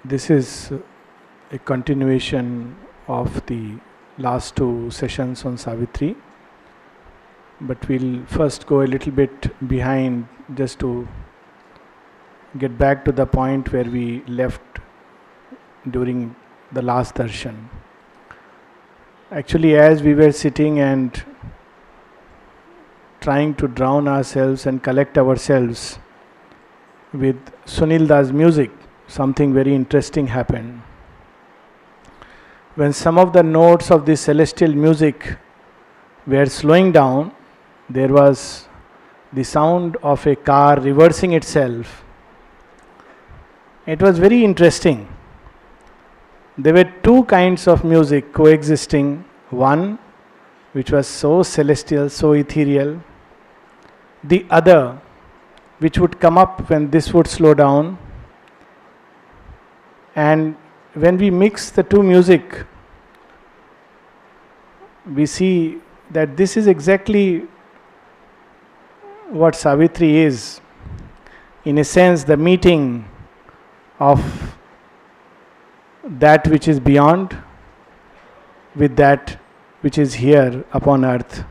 This is a continuation of the last two sessions on Savitri, but we'll first go a little bit behind just to get back to the point where we left during the last darshan. Actually, as we were sitting and trying to drown ourselves and collect ourselves with Sunil Das music, something very interesting happened. When some of the notes of this celestial music were slowing down, there was the sound of a car reversing itself. It was very interesting. There were two kinds of music coexisting. One which was so celestial, so ethereal. The other which would come up when this would slow down. And when we mix the two music, we see that this is exactly what Savitri is. In a sense, the meeting of that which is beyond with that which is here upon earth.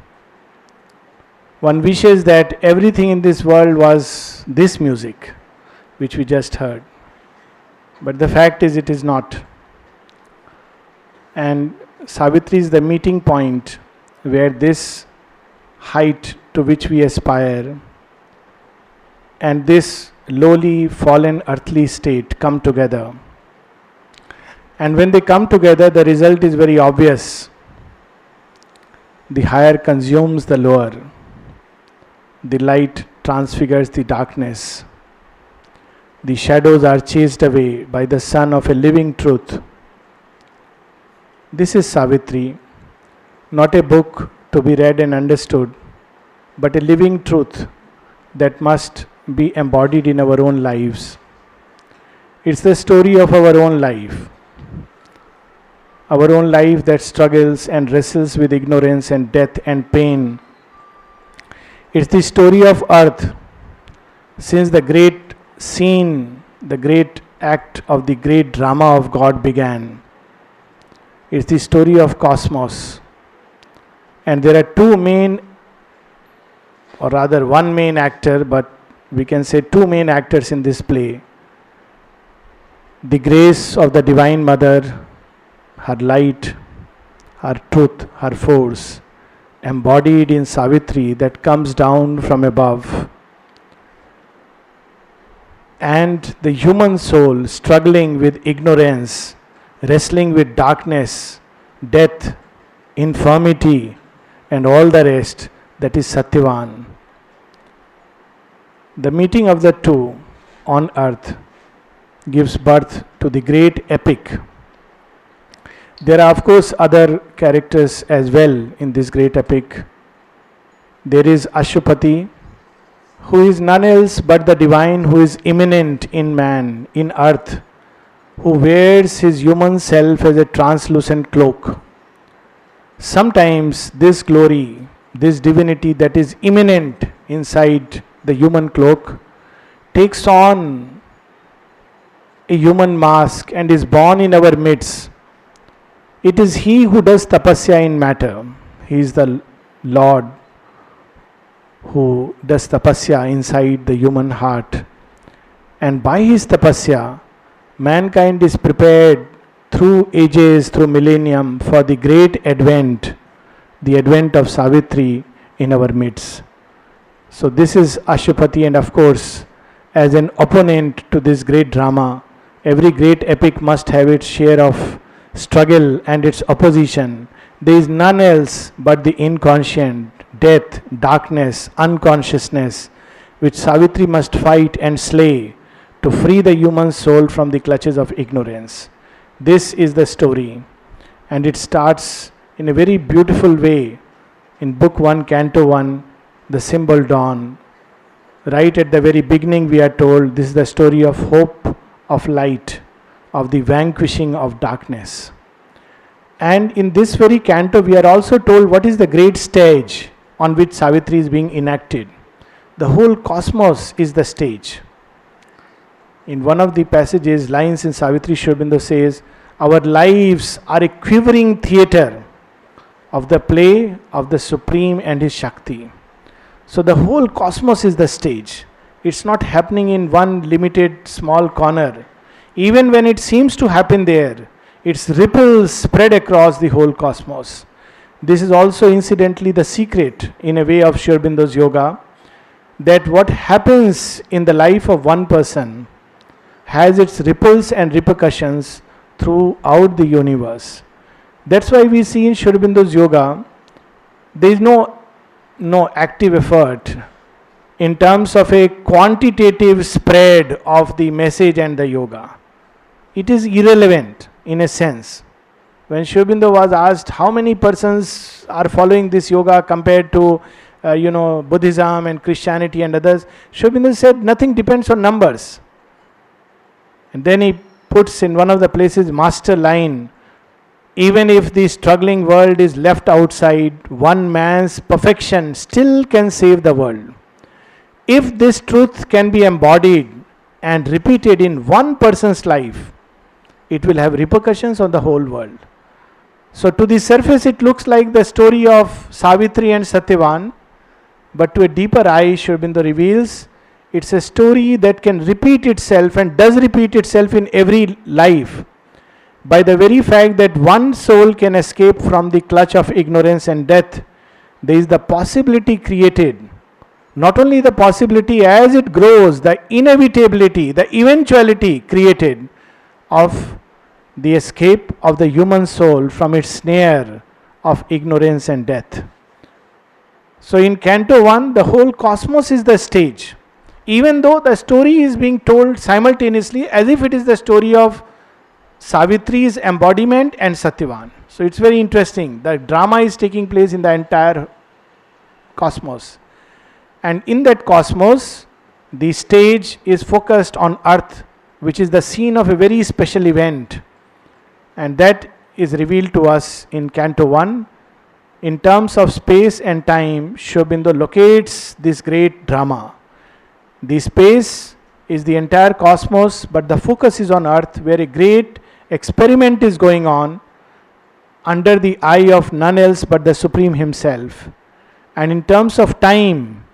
One wishes that everything in this world was this music which we just heard. But the fact is, it is not. And Savitri is the meeting point where this height to which we aspire and this lowly, fallen, earthly state come together. And when they come together, the result is very obvious. The higher consumes the lower. The light transfigures the darkness. The shadows are chased away by the sun of a living truth. This is Savitri, not a book to be read and understood, but a living truth that must be embodied in our own lives. It's the story of our own life. Our own life that struggles and wrestles with ignorance and death and pain. It's the story of earth. Since the great scene, the great act of the great drama of God began, it's the story of cosmos. And there are two main, or rather one main actor, but we can say two main actors in this play. The grace of the Divine Mother, her light, her truth, her force, embodied in Savitri that comes down from above. And the human soul struggling with ignorance, wrestling with darkness, death, infirmity, and all the rest, that is Satyavan. The meeting of the two on earth gives birth to the great epic. There are of course other characters as well in this great epic. There is Ashupati, who is none else but the divine who is immanent in man, in earth, who wears his human self as a translucent cloak. Sometimes this glory, this divinity that is immanent inside the human cloak, takes on a human mask and is born in our midst. It is he who does tapasya in matter. He is the Lord who does tapasya inside the human heart. And by his tapasya, mankind is prepared through ages, through millennium, for the great advent, the advent of Savitri in our midst. So this is Ashupati, and of course, as an opponent to this great drama, every great epic must have its share of struggle and its opposition. There is none else but the inconscient, death, darkness, unconsciousness, which Savitri must fight and slay to free the human soul from the clutches of ignorance. This is the story, and it starts in a very beautiful way in Book 1, Canto 1, the symbol dawn. Right at the very beginning we are told this is the story of hope, of light, of the vanquishing of darkness. And in this very canto we are also told what is the great stage on which Savitri is being enacted. The whole cosmos is the stage. In one of the passages, lines in Savitri, Aurobindo says, our lives are a quivering theatre of the play of the Supreme and His Shakti. So the whole cosmos is the stage. It's not happening in one limited small corner. Even when it seems to happen there, its ripples spread across the whole cosmos. This is also incidentally the secret, in a way, of Sri Aurobindo's yoga, that what happens in the life of one person has its ripples and repercussions throughout the universe. That's why we see in Sri Aurobindo's yoga, there is no active effort in terms of a quantitative spread of the message and the yoga. It is irrelevant in a sense. When Sri Aurobindo was asked how many persons are following this yoga compared to Buddhism and Christianity and others, Sri Aurobindo said nothing depends on numbers. And then he puts in one of the places master line, even if the struggling world is left outside, one man's perfection still can save the world. If this truth can be embodied and repeated in one person's life, it will have repercussions on the whole world. So to the surface it looks like the story of Savitri and Satyavan, but to a deeper eye, Sri Aurobindo reveals it's a story that can repeat itself and does repeat itself in every life, by the very fact that one soul can escape from the clutch of ignorance and death. There is the possibility created, not only the possibility, as it grows, the inevitability, the eventuality created of the escape of the human soul from its snare of ignorance and death. So in Canto 1, the whole cosmos is the stage, even though the story is being told simultaneously as if it is the story of Savitri's embodiment and Satyavan. So it's very interesting. The drama is taking place in the entire cosmos. And in that cosmos, the stage is focused on Earth, which is the scene of a very special event. And that is revealed to us in Canto 1. In terms of space and time, Sri Aurobindo locates this great drama. The space is the entire cosmos, but the focus is on Earth, where a great experiment is going on under the eye of none else but the Supreme Himself. And in terms of time,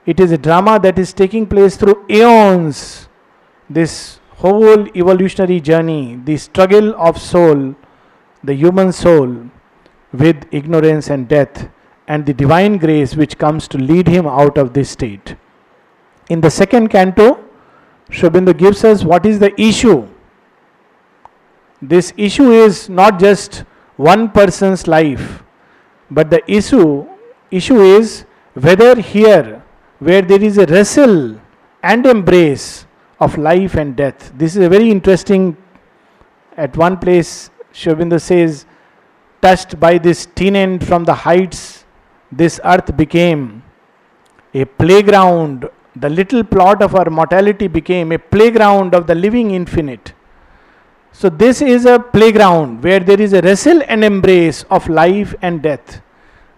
it is a drama that is taking place through aeons. This whole evolutionary journey, the struggle of soul, the human soul, with ignorance and death, and the divine grace which comes to lead him out of this state. In the second canto, Sri Aurobindo gives us what is the issue. This issue is not just one person's life, but the issue is whether here, where there is a wrestle and embrace of life and death. This is a very interesting, at one place Sri Aurobindo says, touched by this tenant from the heights, this earth became a playground. The little plot of our mortality became a playground of the living infinite. So this is a playground where there is a wrestle and embrace of life and death.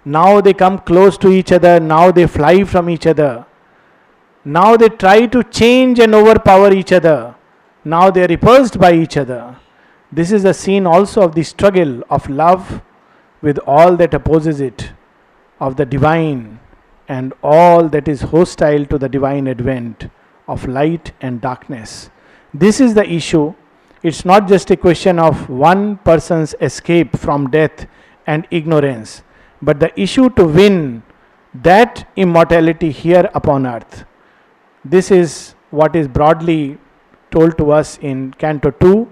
Now they come close to each other, now they fly from each other. Now they try to change and overpower each other. Now they are repulsed by each other. This is a scene also of the struggle of love with all that opposes it, of the divine and all that is hostile to the divine advent, of light and darkness. This is the issue. It's not just a question of one person's escape from death and ignorance, but the issue to win that immortality here upon earth. This is what is broadly told to us in Canto 2.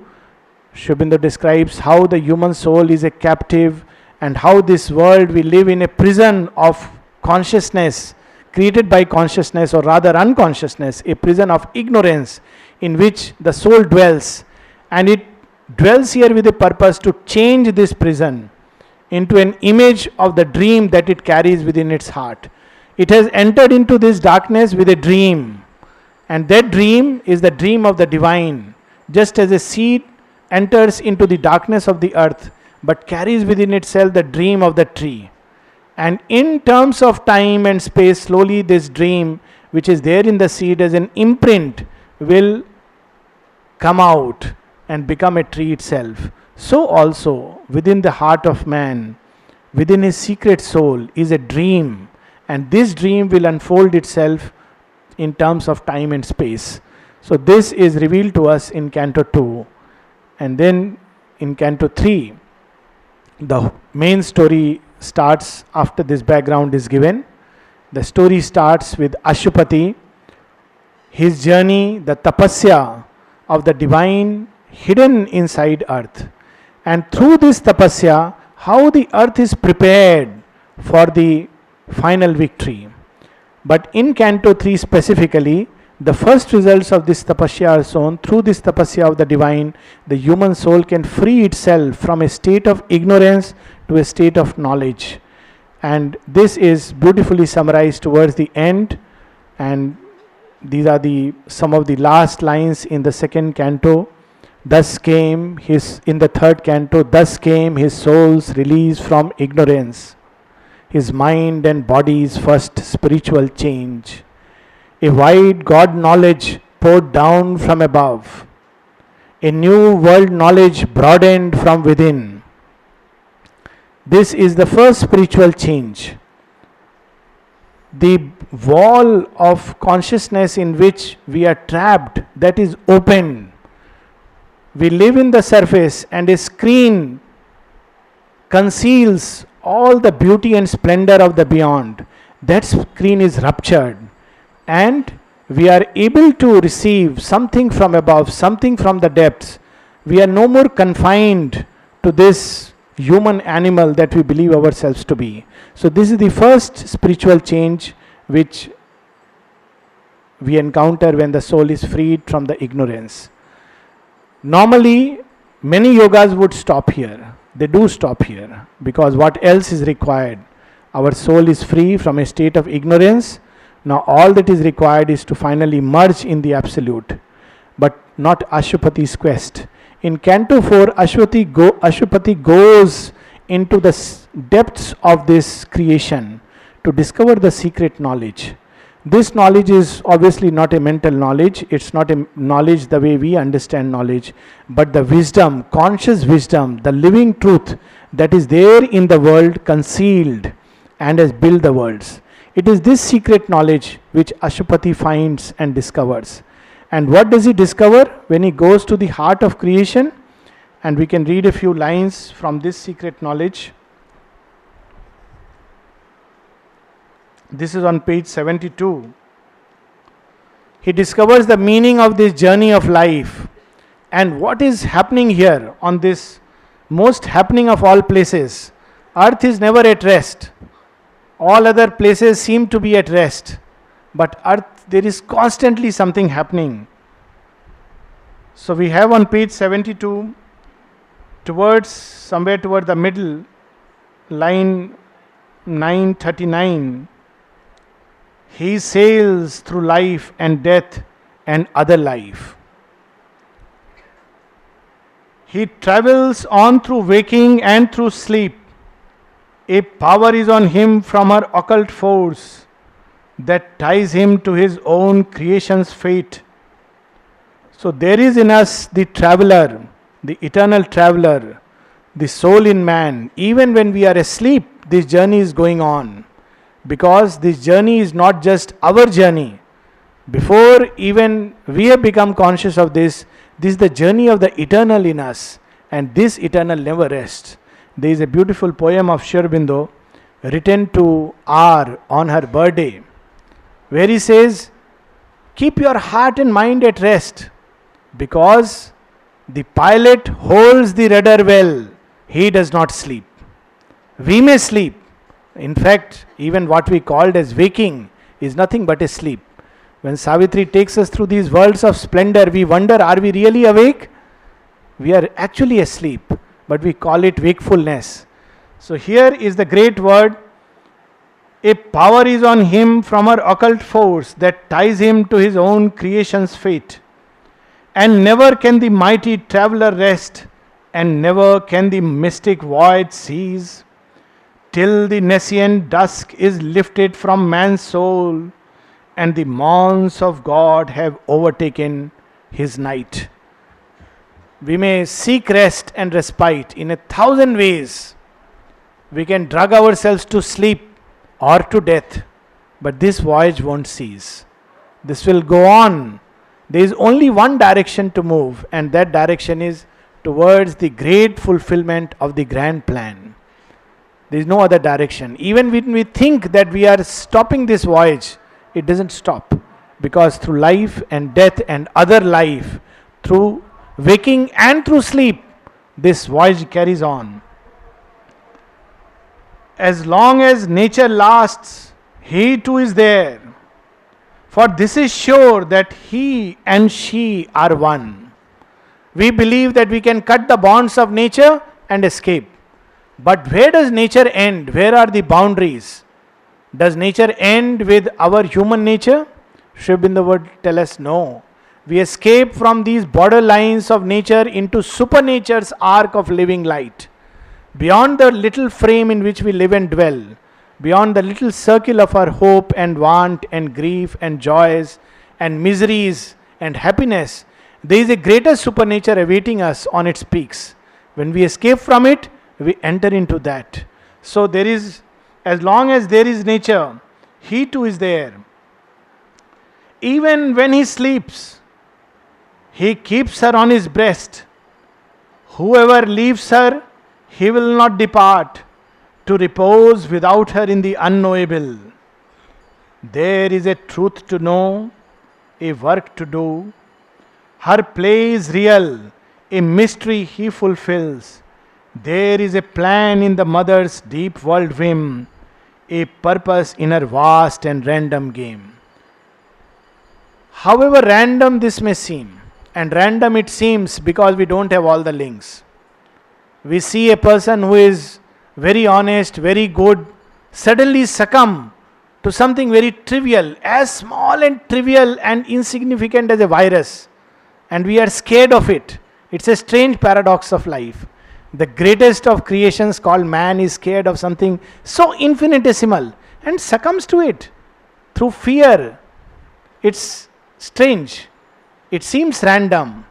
Sri Aurobindo describes how the human soul is a captive and how this world we live in a prison of consciousness, created by consciousness, or rather unconsciousness, a prison of ignorance in which the soul dwells, and it dwells here with a purpose to change this prison into an image of the dream that it carries within its heart. It has entered into this darkness with a dream, and that dream is the dream of the divine, just as a seed enters into the darkness of the earth but carries within itself the dream of the tree. And in terms of time and space, slowly this dream which is there in the seed as an imprint will come out and become a tree itself, so also within the heart of man, within his secret soul, is a dream, and this dream will unfold itself in terms of time and space. So this is revealed to us in Canto 2. And then in Canto 3, the main story starts after this background is given. The story starts with Ashupati, his journey, the tapasya of the divine hidden inside earth. And through this tapasya, how the earth is prepared for the final victory. But in Canto 3 specifically, the first results of this tapasya are shown. Through this tapasya of the divine, the human soul can free itself from a state of ignorance to a state of knowledge. And this is beautifully summarized towards the end. And these are some of the last lines in the second canto. Thus came in the third canto, thus came his soul's release from ignorance, his mind and body's first spiritual change. A wide God knowledge poured down from above, a new world knowledge broadened from within. This is the first spiritual change. The wall of consciousness in which we are trapped, that is open. We live in the surface, and a screen conceals all the beauty and splendor of the beyond. That screen is ruptured, and we are able to receive something from above, something from the depths. We are no more confined to this human animal that we believe ourselves to be. So this is the first spiritual change which we encounter when the soul is freed from the ignorance. Normally, many yogas would stop here. They do stop here because what else is required? Our soul is free from a state of ignorance. Now all that is required is to finally merge in the absolute, but not Ashupati's quest. In Canto 4, Ashupati goes into the depths of this creation to discover the secret knowledge. This knowledge is obviously not a mental knowledge. It's not a knowledge the way we understand knowledge, but the wisdom, conscious wisdom, the living truth that is there in the world concealed and has built the worlds. It is this secret knowledge which Ashupati finds and discovers. And what does he discover when he goes to the heart of creation? And we can read a few lines from this secret knowledge. This is on page 72. He discovers the meaning of this journey of life. And what is happening here on this most happening of all places? Earth is never at rest. All other places seem to be at rest. But earth, there is constantly something happening. So we have on page 72, somewhere toward the middle, line 939, he sails through life and death and other life. He travels on through waking and through sleep. A power is on him from her occult force that ties him to his own creation's fate. So there is in us the traveler, the eternal traveler, the soul in man. Even when we are asleep, this journey is going on. Because this journey is not just our journey. Before even we have become conscious of this is the journey of the eternal in us. And this eternal never rests. There is a beautiful poem of Aurobindo written to R on her birthday, where he says, keep your heart and mind at rest, because the pilot holds the rudder well. He does not sleep. We may sleep. In fact, even what we called as waking is nothing but a sleep. When Savitri takes us through these worlds of splendor, we wonder, are we really awake? We are actually asleep, but we call it wakefulness. So here is the great word. A power is on him from her occult force that ties him to his own creation's fate. And never can the mighty traveler rest, and never can the mystic void cease, till the nescient dusk is lifted from man's soul, and the morns of God have overtaken his night. We may seek rest and respite in 1,000 ways. We can drug ourselves to sleep or to death, but this voyage won't cease. This will go on. There is only one direction to move, and that direction is towards the great fulfillment of the grand plan. There is no other direction. Even when we think that we are stopping this voyage, it doesn't stop, because through life and death and other life, through waking and through sleep, this voyage carries on. As long as nature lasts, he too is there. For this is sure that he and she are one. We believe that we can cut the bonds of nature and escape. But where does nature end? Where are the boundaries? Does nature end with our human nature? Sri Aurobindo would tell us no. We escape from these borderlines of nature into supernature's arc of living light. Beyond the little frame in which we live and dwell, beyond the little circle of our hope and want and grief and joys and miseries and happiness, there is a greater supernature awaiting us on its peaks. When we escape from it, we enter into that. So there is, as long as there is nature, he too is there. Even when he sleeps, he keeps her on his breast. Whoever leaves her, he will not depart to repose without her in the unknowable. There is a truth to know, a work to do. Her play is real, a mystery he fulfills. There is a plan in the mother's deep world whim, a purpose in her vast and random game. However random this may seem, and random it seems because we don't have all the links. We see a person who is very honest, very good, suddenly succumb to something very trivial, as small and trivial and insignificant as a virus, and we are scared of it. It's a strange paradox of life. The greatest of creations called man is scared of something so infinitesimal and succumbs to it through fear. It's strange. It seems random,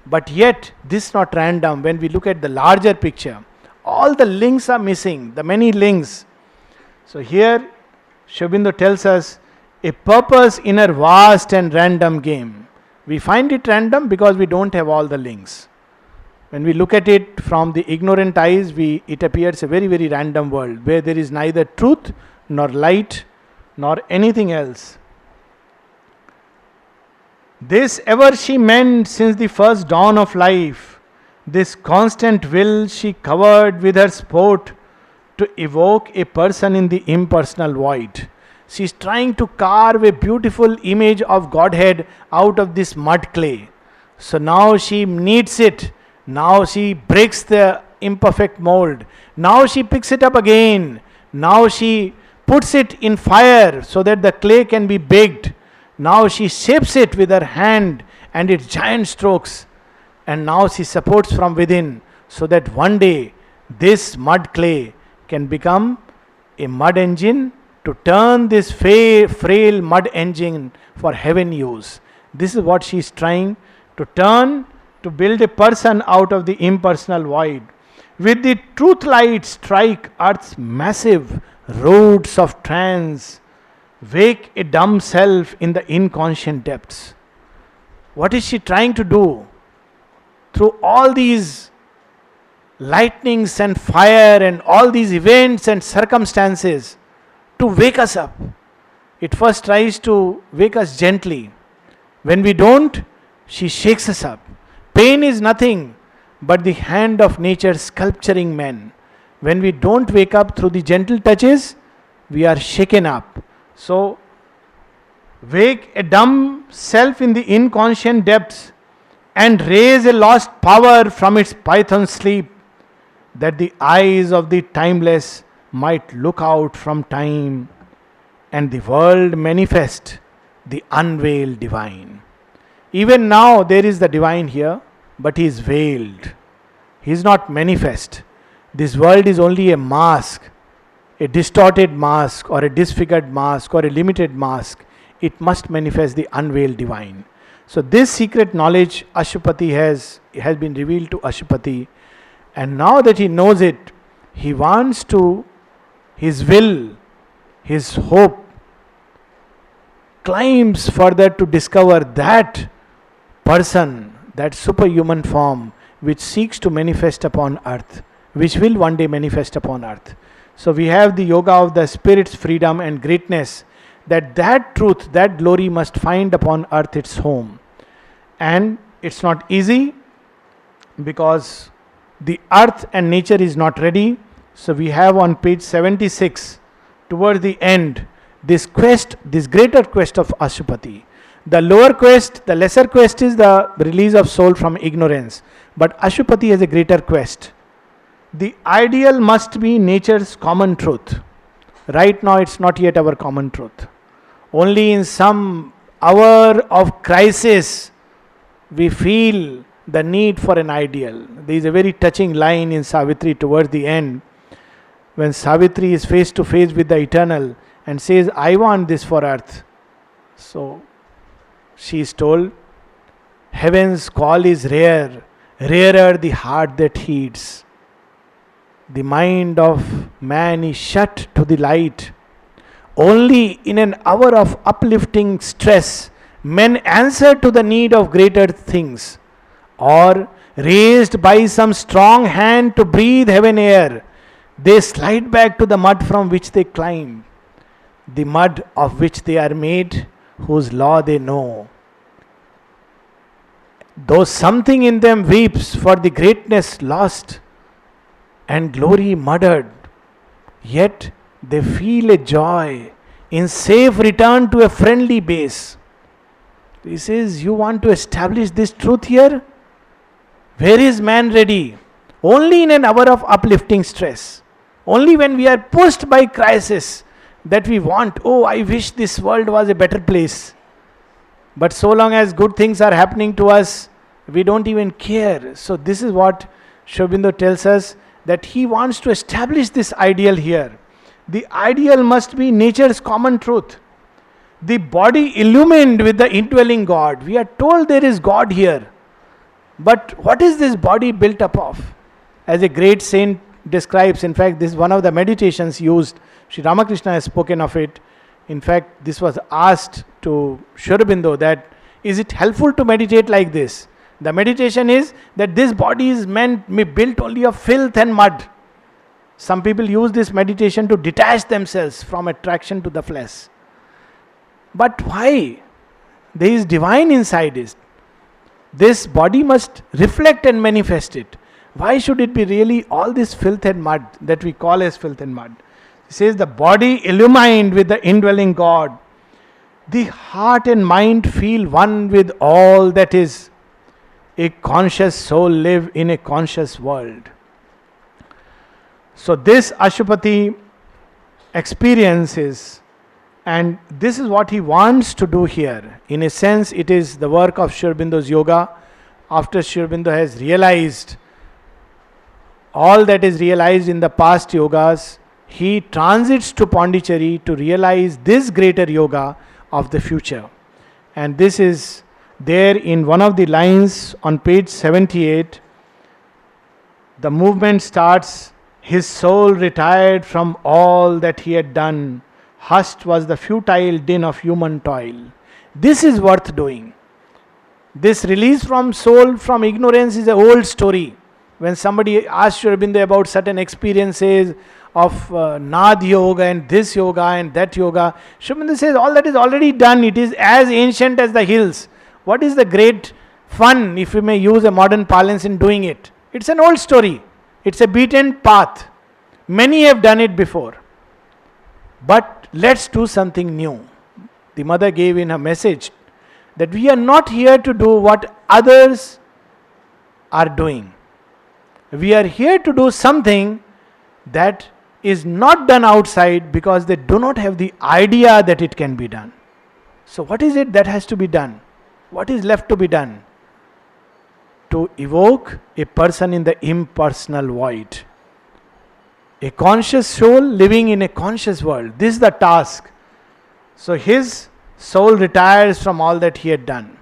but yet this is not random when we look at the larger picture. All the links are missing, the many links. So here Sri Aurobindo tells us a purpose in a vast and random game. We find it random because we don't have all the links. When we look at it from the ignorant eyes, it appears a very, very random world where there is neither truth nor light nor anything else. This ever she meant since the first dawn of life, this constant will she covered with her sport to evoke a person in the impersonal void. She is trying to carve a beautiful image of Godhead out of this mud clay. So now she kneads it. Now she breaks the imperfect mold. Now she picks it up again. Now she puts it in fire so that the clay can be baked. Now she shapes it with her hand and its giant strokes. And now she supports from within so that one day this mud clay can become a mud engine to turn this frail mud engine for heaven use. This is what she is trying to turn, to build a person out of the impersonal void. With the truth light strike earth's massive roads of trance, wake a dumb self in the inconscient depths. What is she trying to do? Through all these lightnings and fire and all these events and circumstances, to wake us up. It first tries to wake us gently. When we don't, she shakes us up. Pain is nothing but the hand of nature sculpturing men. When we don't wake up through the gentle touches, we are shaken up. So, wake a dumb self in the inconscient depths and raise a lost power from its python sleep, that the eyes of the timeless might look out from time and the world manifest the unveiled divine. Even now there is the divine here, but he is veiled. He is not manifest. This world is only a mask, a distorted mask or a disfigured mask or a limited mask. It must manifest the unveiled divine. So this secret knowledge Ashupati has been revealed to Ashupati, and now that he knows it, he wants to, his will, his hope climbs further to discover that person, that superhuman form which seeks to manifest upon earth, which will one day manifest upon earth. So we have the yoga of the spirit's freedom and greatness, that truth, that glory must find upon earth its home. And it's not easy, because the earth and nature is not ready. So we have on page 76, towards the end, this quest, this greater quest of Ashupati. The lower quest, the lesser quest is the release of soul from ignorance. But Ashupati has a greater quest. The ideal must be nature's common truth. Right now it's not yet our common truth. Only in some hour of crisis we feel the need for an ideal. There is a very touching line in Savitri towards the end, when Savitri is face to face with the eternal and says, I want this for earth. So she is told, heaven's call is rare, rarer the heart that heeds. The mind of man is shut to the light. Only in an hour of uplifting stress, men answer to the need of greater things, or raised by some strong hand to breathe heaven air, they slide back to the mud from which they climb, the mud of which they are made, whose law they know. Though something in them weeps for the greatness lost and glory murdered, yet they feel a joy in safe return to a friendly base. He says, you want to establish this truth here? Where is man ready? Only in an hour of uplifting stress. Only when we are pushed by crisis that we want, oh, I wish this world was a better place. But so long as good things are happening to us, we don't even care. So this is what Aurobindo tells us, that he wants to establish this ideal here. The ideal must be nature's common truth. The body illumined with the indwelling God. We are told there is God here. But what is this body built up of? As a great saint describes, in fact, this is one of the meditations used. Sri Ramakrishna has spoken of it. In fact, this was asked to Aurobindo, that is it helpful to meditate like this? The meditation is that this body is built only of filth and mud. Some people use this meditation to detach themselves from attraction to the flesh. But why? There is divine inside it. This body must reflect and manifest it. Why should it be really all this filth and mud that we call as filth and mud? He says the body illumined with the indwelling God. The heart and mind feel one with all that is. A conscious soul live in a conscious world. So this Ashupati experiences, and this is what he wants to do here. In a sense, it is the work of Aurobindo's yoga. After Aurobindo has realized all that is realized in the past yogas, he transits to Pondicherry to realize this greater yoga of the future. And this is there in one of the lines on page 78. The movement starts, his soul retired from all that he had done. Hushed was the futile din of human toil. This is worth doing. This release from soul from ignorance is an old story. When somebody asks Aurobindo about certain experiences of Nad yoga and this yoga and that yoga, Aurobindo says all that is already done. It is as ancient as the hills. What is the great fun, if we may use a modern parlance, in doing it? It's an old story. It's a beaten path. Many have done it before. But let's do something new. The mother gave in her message that we are not here to do what others are doing. We are here to do something that is not done outside because they do not have the idea that it can be done. So what is it that has to be done? What is left to be done? To evoke a person in the impersonal void. A conscious soul living in a conscious world. This is the task. So his soul retires from all that he had done.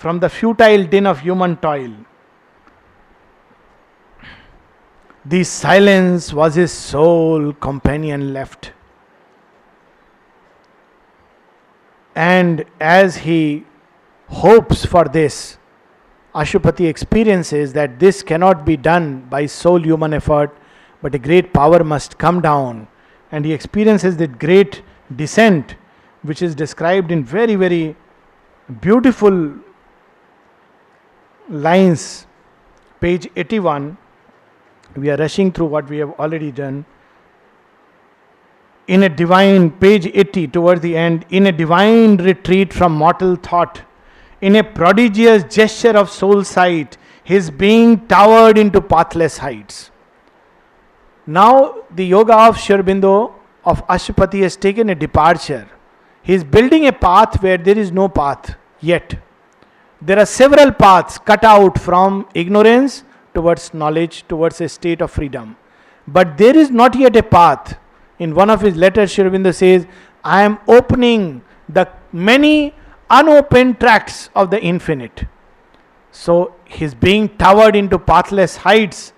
from the futile din of human toil. The silence was his sole companion left. And as he hopes for this, Ashupati experiences that this cannot be done by sole human effort, but a great power must come down. And he experiences that great descent, which is described in very, very beautiful lines. Page 81. We are rushing through what we have already done. In a divine, page 80 towards the end, in a divine retreat from mortal thought, in a prodigious gesture of soul sight, his being towered into pathless heights. Now the yoga of Sri Aurobindo, of Ashupati, has taken a departure. He is building a path where there is no path yet. There are several paths cut out from ignorance towards knowledge, towards a state of freedom. But there is not yet a path. In one of his letters, Sri Aurobindo says, I am opening the many unopened tracts of the infinite. So his being towered into pathless heights,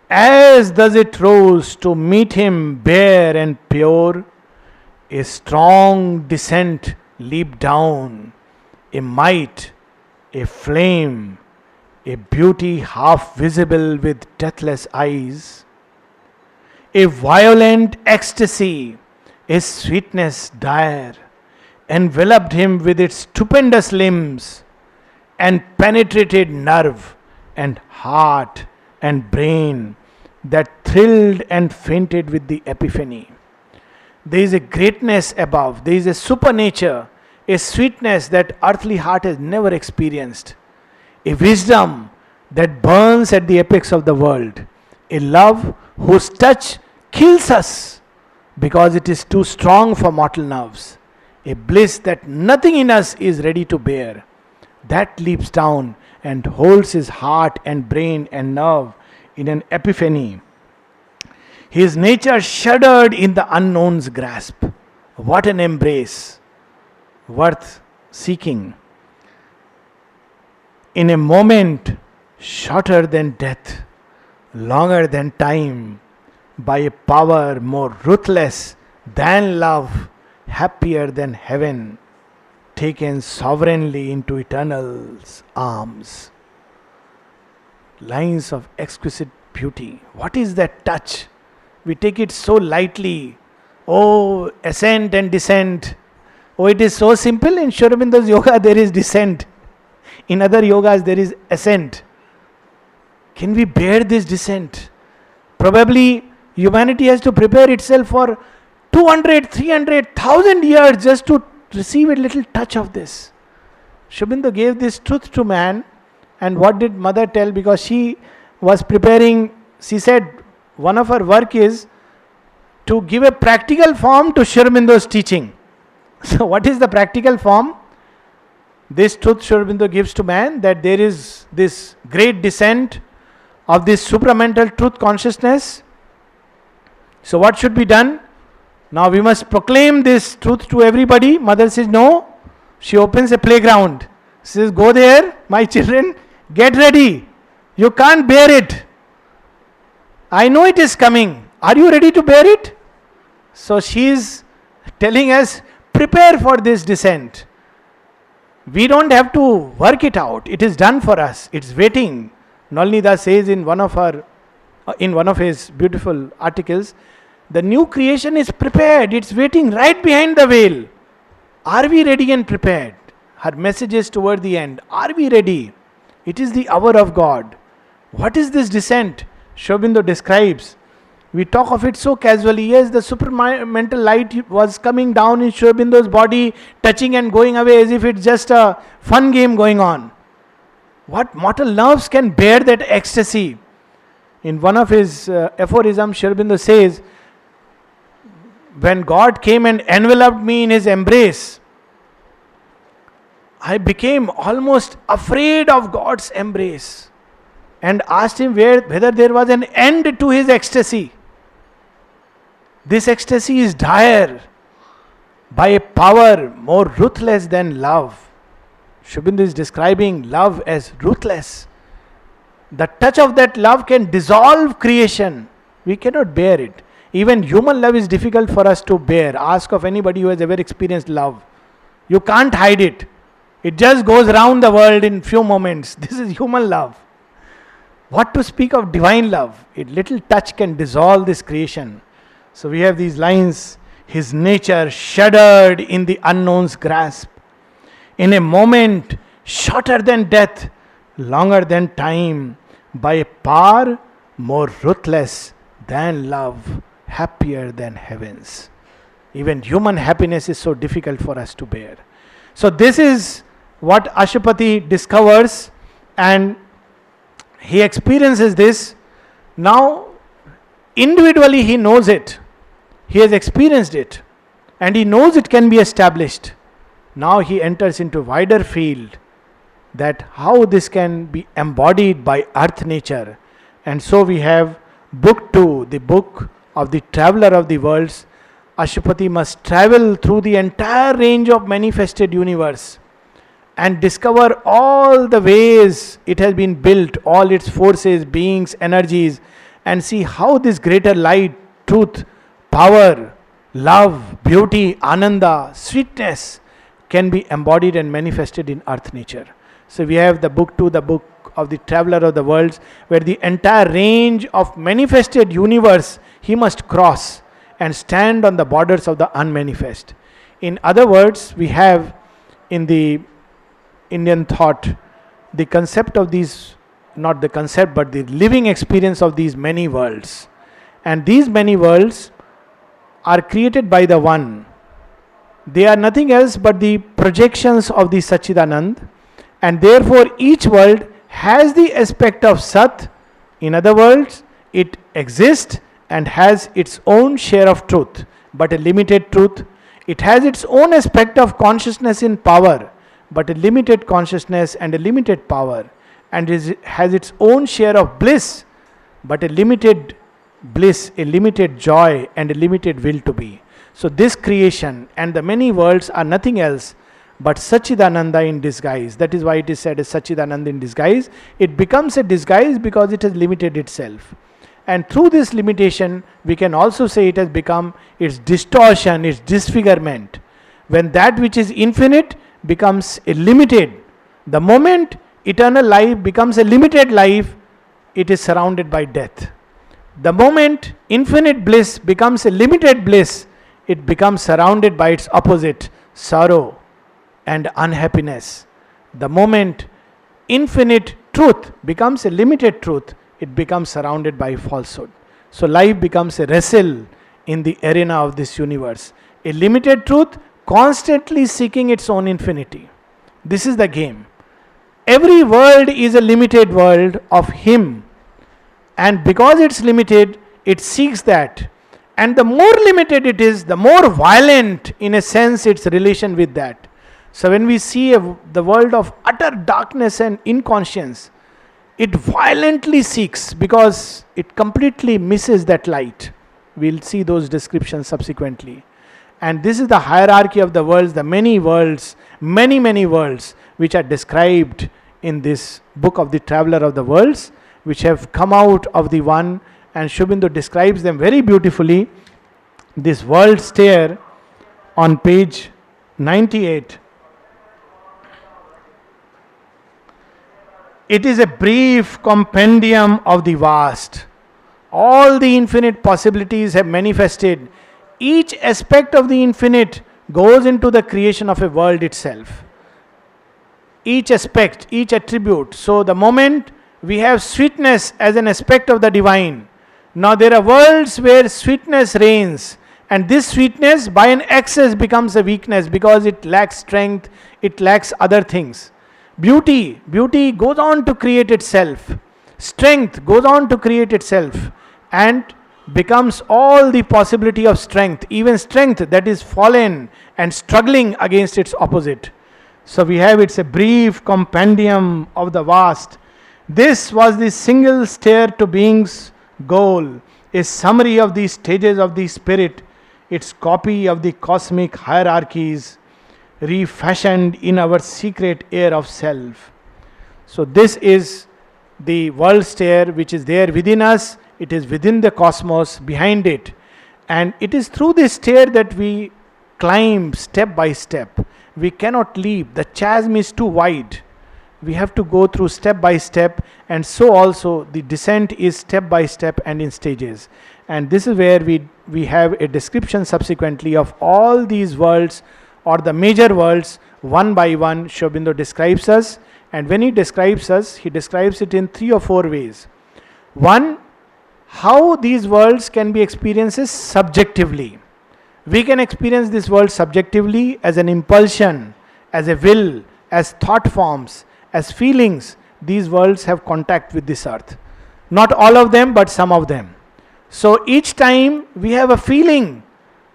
as does it rose to meet him bare and pure, a strong descent leaped down, a might, a flame, a beauty half visible with deathless eyes, a violent ecstasy, a sweetness dire, enveloped him with its stupendous limbs, and penetrated nerve and heart and brain, that thrilled and fainted with the epiphany. There is a greatness above, there is a supernature, a sweetness that earthly heart has never experienced, a wisdom that burns at the apex of the world, a love whose touch kills us because it is too strong for mortal nerves, a bliss that nothing in us is ready to bear, that leaps down and holds his heart and brain and nerve in an epiphany. His nature shuddered in the unknown's grasp. What an embrace, worth seeking. In a moment shorter than death, longer than time, by a power more ruthless than love, happier than heaven, taken sovereignly into eternal's arms. Lines of exquisite beauty. What is that touch? We take it so lightly. Oh, ascent and descent. Oh, it is so simple. In Sri Aurobindo's yoga there is descent. In other yogas there is ascent. Can we bear this descent? Probably humanity has to prepare itself for 200, 300, 1,000 years just to receive a little touch of this. Sri Aurobindo gave this truth to man. And what did mother tell? Because she was preparing, she said one of her work is to give a practical form to Sri Aurobindo's teaching. So what is the practical form? This truth Sri Aurobindo gives to man, that there is this great descent of this supramental truth consciousness. So what should be done? Now we must proclaim this truth to everybody. Mother says no. She opens a playground. She says, go there, my children, get ready. You can't bear it. I know it is coming. Are you ready to bear it? So she is telling us, prepare for this descent. We don't have to work it out. It is done for us. It's waiting. Nalini says in one of his beautiful articles, the new creation is prepared. It's waiting right behind the veil. Are we ready and prepared? Her message is toward the end. Are we ready? It is the hour of God. What is this descent? Sri Aurobindo describes. We talk of it so casually. Yes, the supramental light was coming down in Sri Aurobindo's body, touching and going away as if it's just a fun game going on. What mortal nerves can bear that ecstasy? In one of his aphorisms, Sri Aurobindo says, when God came and enveloped me in his embrace, I became almost afraid of God's embrace and asked him whether there was an end to his ecstasy. This ecstasy is dire by a power more ruthless than love. Aurobindo is describing love as ruthless. The touch of that love can dissolve creation. We cannot bear it. Even human love is difficult for us to bear. Ask of anybody who has ever experienced love. You can't hide it. It just goes around the world in few moments. This is human love. What to speak of divine love? A little touch can dissolve this creation. So we have these lines. His nature shuddered in the unknown's grasp. In a moment shorter than death, longer than time, by a power more ruthless than love, happier than heavens. Even human happiness is so difficult for us to bear. So this is what Ashupati discovers, and he experiences this. Now, individually he knows it. He has experienced it. And he knows it can be established. Now he enters into wider field, that how this can be embodied by earth nature. And so we have book 2, the book of the traveler of the worlds. Ashupati must travel through the entire range of manifested universe and discover all the ways it has been built, all its forces, beings, energies, and see how this greater light, truth, power, love, beauty, ananda, sweetness can be embodied and manifested in earth nature. So we have the book 2, the book of the traveler of the worlds, where the entire range of manifested universe he must cross and stand on the borders of the unmanifest. In other words, we have in the Indian thought the concept of these, not the concept, but the living experience of these many worlds. And these many worlds are created by the One. They are nothing else but the projections of the Satchidanand, and therefore each world has the aspect of Sat. In other words, it exists and has its own share of truth, but a limited truth. It has its own aspect of consciousness in power, but a limited consciousness and a limited power, and has its own share of bliss, but a limited bliss, a limited joy, and a limited will to be. So this creation and the many worlds are nothing else but Satchidananda in disguise. That is why it is said as Satchidananda in disguise. It becomes a disguise because it has limited itself. And through this limitation, we can also say it has become its distortion, its disfigurement. When that which is infinite becomes a limited, the moment eternal life becomes a limited life, it is surrounded by death. The moment infinite bliss becomes a limited bliss, it becomes surrounded by its opposite, sorrow and unhappiness. The moment infinite truth becomes a limited truth, it becomes surrounded by falsehood. So life becomes a wrestle in the arena of this universe. A limited truth constantly seeking its own infinity. This is the game. Every world is a limited world of Him. And because it's limited, it seeks that. And the more limited it is, the more violent, in a sense, its relation with that. So when we see the world of utter darkness and inconscience, it violently seeks because it completely misses that light. We'll see those descriptions subsequently. And this is the hierarchy of the worlds, the many worlds, many worlds, which are described in this book of the Traveler of the Worlds, which have come out of the One. And Aurobindo describes them very beautifully. This world stair on page 98. It is a brief compendium of the vast. All the infinite possibilities have manifested. Each aspect of the infinite goes into the creation of a world itself. Each aspect, each attribute. So the moment we have sweetness as an aspect of the divine, now there are worlds where sweetness reigns, and this sweetness by an excess becomes a weakness because it lacks strength, it lacks other things. Beauty goes on to create itself. Strength goes on to create itself and becomes all the possibility of strength, even strength that is fallen and struggling against its opposite. So we have, it's a brief compendium of the vast. This was the single stair to being's goal, a summary of the stages of the spirit, its copy of the cosmic hierarchies. refashioned in our secret air of self. So this is the world stair which is there within us. It is within the cosmos, behind it. And it is through this stair that we climb step by step. We cannot leap. The chasm is too wide. We have to go through step by step, and so also the descent is step by step and in stages. And this is where we have a description subsequently of all these worlds, or the major worlds, one by one. Aurobindo describes us, and when he describes us, he describes it in 3 or 4 ways. One, how these worlds can be experienced subjectively. We can experience this world subjectively as an impulsion, as a will, as thought forms, as feelings. These worlds have contact with this earth. Not all of them, but some of them. So each time we have a feeling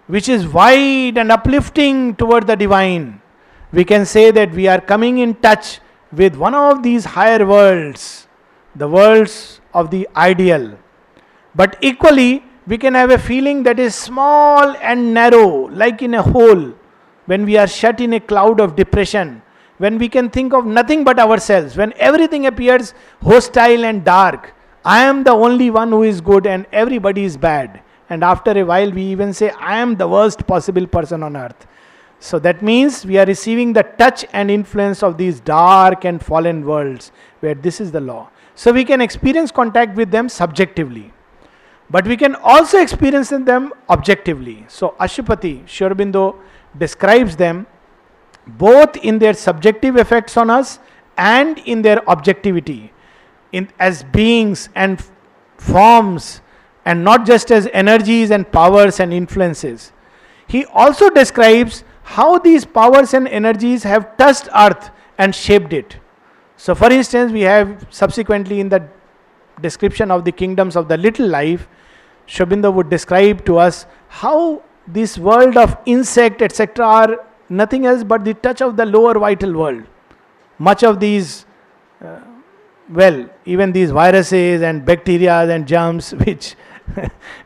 which is wide and uplifting toward the divine, we can say that we are coming in touch with one of these higher worlds, the worlds of the ideal. But equally, we can have a feeling that is small and narrow, like in a hole, when we are shut in a cloud of depression, when we can think of nothing but ourselves, when everything appears hostile and dark. I am the only one who is good and everybody is bad. And after a while we even say, I am the worst possible person on earth. So that means we are receiving the touch and influence of these dark and fallen worlds, where this is the law. So we can experience contact with them subjectively, but we can also experience them objectively. So Ashupati, Aurobindo describes them both in their subjective effects on us and in their objectivity, as beings and forms, and not just as energies and powers and influences. He also describes how these powers and energies have touched earth and shaped it. So for instance, we have subsequently in the description of the kingdoms of the little life, Aurobindo would describe to us how this world of insect etc. are nothing else but the touch of the lower vital world. Much of these, even these viruses and bacteria and germs which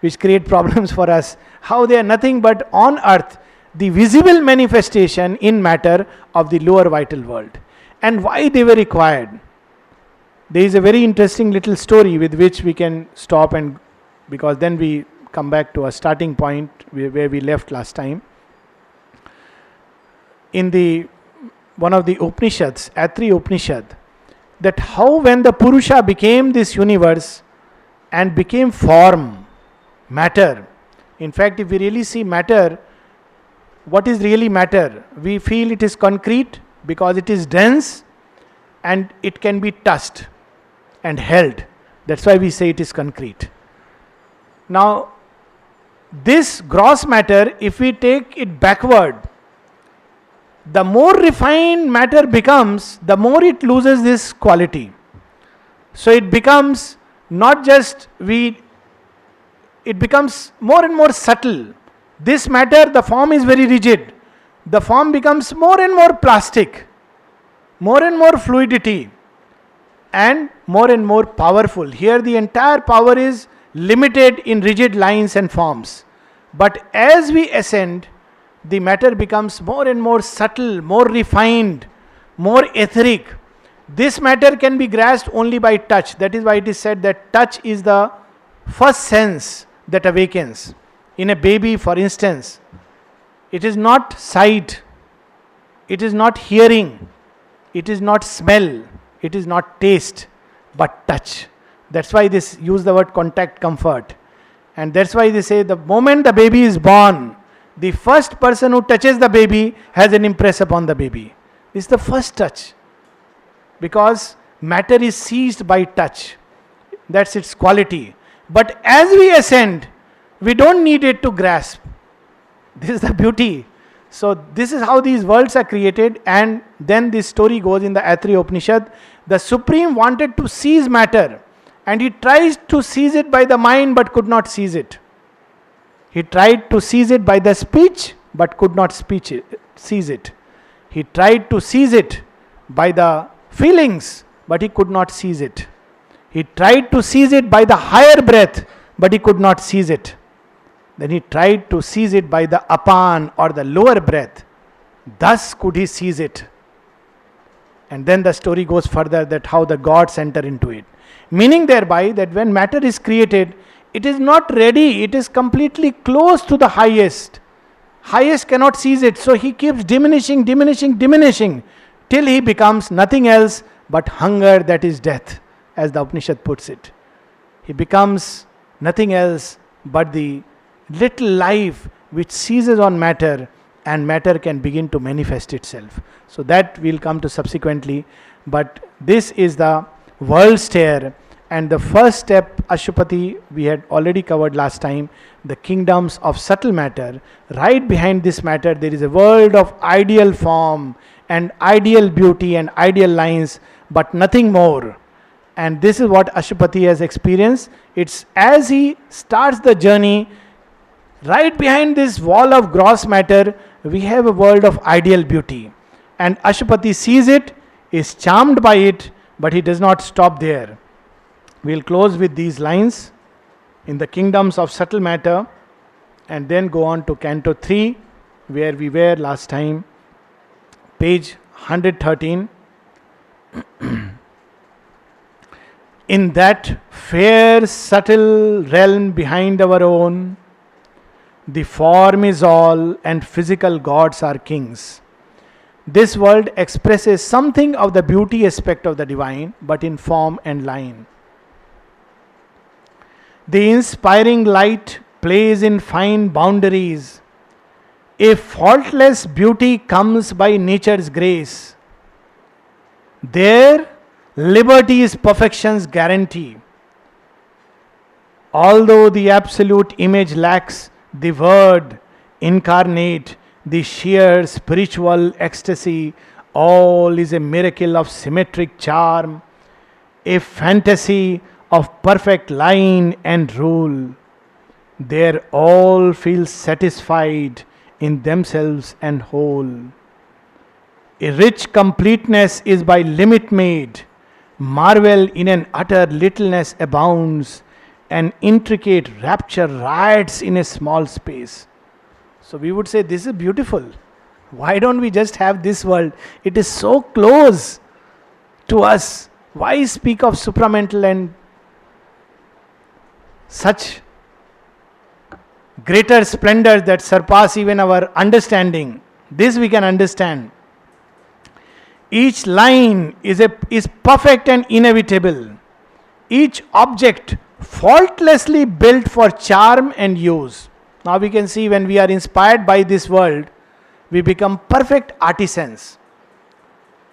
which create problems for us, how they are nothing but on earth the visible manifestation in matter of the lower vital world. And why they were required? There is a very interesting little story with which we can stop, and because then we come back to a starting point where we left last time. In the one of the Upanishads, Atri Upanishad, that how when the Purusha became this universe and became form, matter. In fact, if we really see matter, what is really matter? We feel it is concrete because it is dense and it can be touched and held. That's why we say it is concrete. Now, this gross matter, if we take it backward, the more refined matter becomes, the more it loses this quality. So it becomes not just it becomes more and more subtle. This matter, the form is very rigid. The form becomes more and more plastic, more and more fluidity, and more powerful. Here the entire power is limited in rigid lines and forms. But as we ascend, the matter becomes more and more subtle, more refined, more etheric. This matter can be grasped only by touch. That is why it is said that touch is the first sense that awakens. In a baby, for instance, it is not sight, it is not hearing, it is not smell, it is not taste, but touch. That's why this use the word contact comfort. And that's why they say the moment the baby is born, the first person who touches the baby has an impress upon the baby. This is the first touch. Because matter is seized by touch. That's its quality. But as we ascend, we don't need it to grasp. This is the beauty. So this is how these worlds are created. And then this story goes in the Atri Upanishad. The Supreme wanted to seize matter, and he tries to seize it by the mind but could not seize it. He tried to seize it by the speech but could not seize it. He tried to seize it by the feelings but he could not seize it. He tried to seize it by the higher breath but he could not seize it. Then he tried to seize it by the apan or the lower breath, thus could he seize it. And then the story goes further that how the gods enter into it. Meaning thereby that when matter is created, it is not ready, it is completely close to the highest. Highest cannot seize it, so he keeps diminishing till he becomes nothing else but hunger, that is death, as the Upanishad puts it. He becomes nothing else but the little life which seizes on matter, and matter can begin to manifest itself. So that we'll come to subsequently. But this is the world stair, and the first step, Ashupati, we had already covered last time, the kingdoms of subtle matter. Right behind this matter, there is a world of ideal form and ideal beauty and ideal lines, but nothing more. And this is what Ashupati has experienced. It's as he starts the journey, right behind this wall of gross matter, we have a world of ideal beauty. And Ashupati sees it, is charmed by it, but he does not stop there. We'll close with these lines in the kingdoms of subtle matter, and then go on to Canto 3, where we were last time, page 113. In that fair, subtle realm behind our own, the form is all and physical gods are kings. This world expresses something of the beauty aspect of the divine, but in form and line. The inspiring light plays in fine boundaries. A faultless beauty comes by nature's grace. There, liberty is perfection's guarantee. Although the absolute image lacks the word incarnate, the sheer spiritual ecstasy, all is a miracle of symmetric charm, a fantasy of perfect line and rule. There all feel satisfied in themselves and whole. A rich completeness is by limit made. Marvel in an utter littleness abounds. An intricate rapture riots in a small space. So we would say this is beautiful. Why don't we just have this world? It is so close to us. Why speak of supramental and such greater splendors that surpass even our understanding? This we can understand. Each line is perfect and inevitable. Each object faultlessly built for charm and use. Now we can see when we are inspired by this world, we become perfect artisans.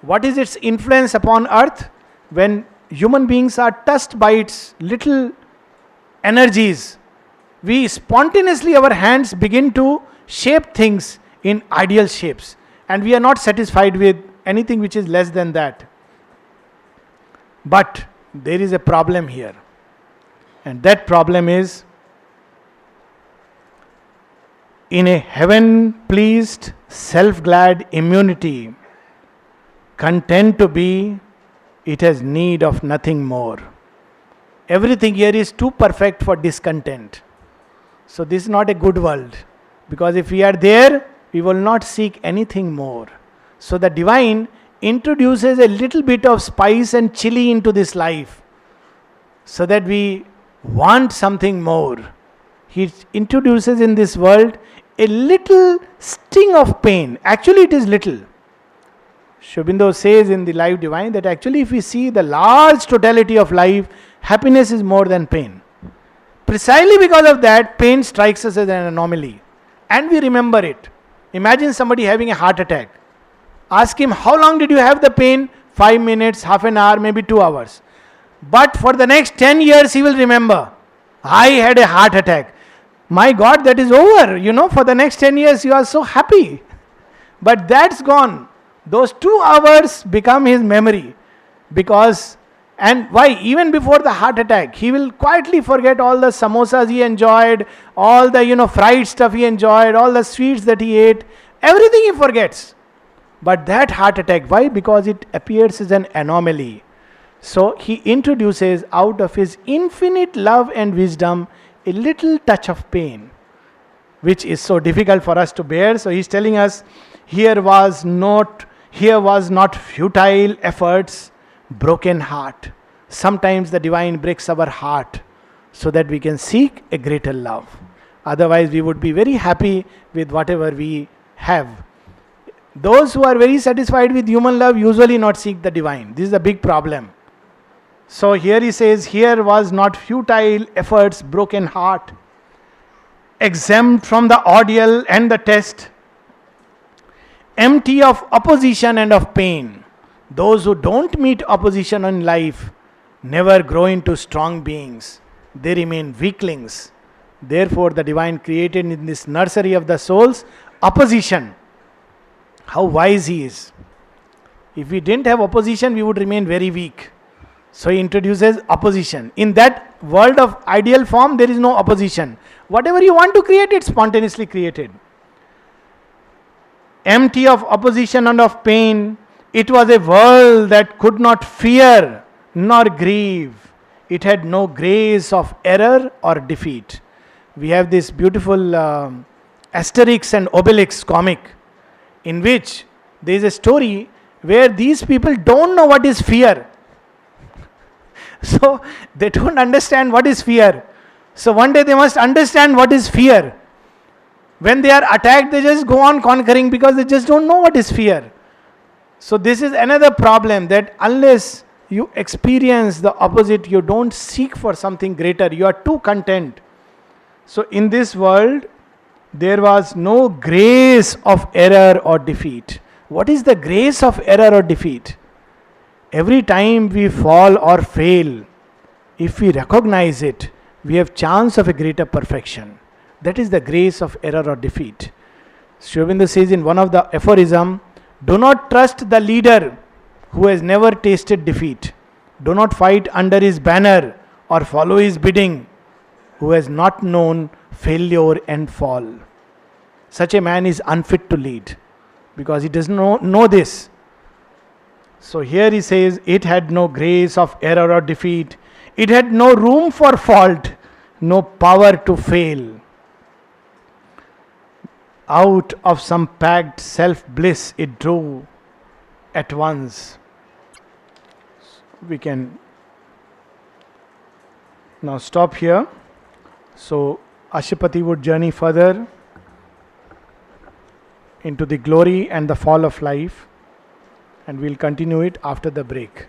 What is its influence upon earth? When human beings are touched by its little energies, we spontaneously, our hands begin to shape things in ideal shapes, and we are not satisfied with anything which is less than that. But there is a problem here, and that problem is, in a heaven-pleased, self-glad immunity, content to be, it has need of nothing more. Everything here is too perfect for discontent. So this is not a good world, because if we are there, we will not seek anything more. So the divine introduces a little bit of spice and chili into this life, so that we want something more. He introduces in this world a little sting of pain. Actually it is little. Aurobindo says in the Life Divine that actually if we see the large totality of life, happiness is more than pain. Precisely because of that, pain strikes us as an anomaly, and we remember it. Imagine somebody having a heart attack. Ask him, how long did you have the pain? 5 minutes, half an hour, maybe 2 hours. But for the next 10 years he will remember, I had a heart attack. My God, that is over. For the next 10 years you are so happy. But that's gone. Those 2 hours become his memory. And why? Even before the heart attack, he will quietly forget all the samosas he enjoyed, all the fried stuff he enjoyed, all the sweets that he ate. Everything he forgets. But that heart attack, why? Because it appears as an anomaly. So he introduces out of his infinite love and wisdom a little touch of pain, which is so difficult for us to bear. So he's telling us, Here was not futile efforts, broken heart. Sometimes the divine breaks our heart so that we can seek a greater love. Otherwise, we would be very happy with whatever we have. Those who are very satisfied with human love usually not seek the divine. This is a big problem. So here he says, here was not futile efforts, broken heart, exempt from the ordeal and the test, empty of opposition and of pain. Those who don't meet opposition in life never grow into strong beings. They remain weaklings. Therefore, the divine created in this nursery of the souls opposition. How wise he is. If we didn't have opposition, we would remain very weak. So he introduces opposition. In that world of ideal form, there is no opposition. Whatever you want to create, it's spontaneously created. Empty of opposition and of pain, it was a world that could not fear nor grieve. It had no grace of error or defeat. We have this beautiful Asterix and Obelix comic, in which there is a story where these people don't know what is fear. So they don't understand what is fear. So one day they must understand what is fear. When they are attacked, they just go on conquering because they just don't know what is fear. So this is another problem, that unless you experience the opposite, you don't seek for something greater. You are too content. So in this world, there was no grace of error or defeat. What is the grace of error or defeat? Every time we fall or fail, if we recognize it, we have chance of a greater perfection. That is the grace of error or defeat. Sri Aurobindo says in one of the aphorism, do not trust the leader who has never tasted defeat. Do not fight under his banner or follow his bidding, who has not known failure and fall. Such a man is unfit to lead because he does not know this. So here he says, it had no grace of error or defeat. It had no room for fault, no power to fail. Out of some packed self-bliss it drew at once. We can now stop here. So Ashupati would journey further into the glory and the fall of life, and we'll continue it after the break.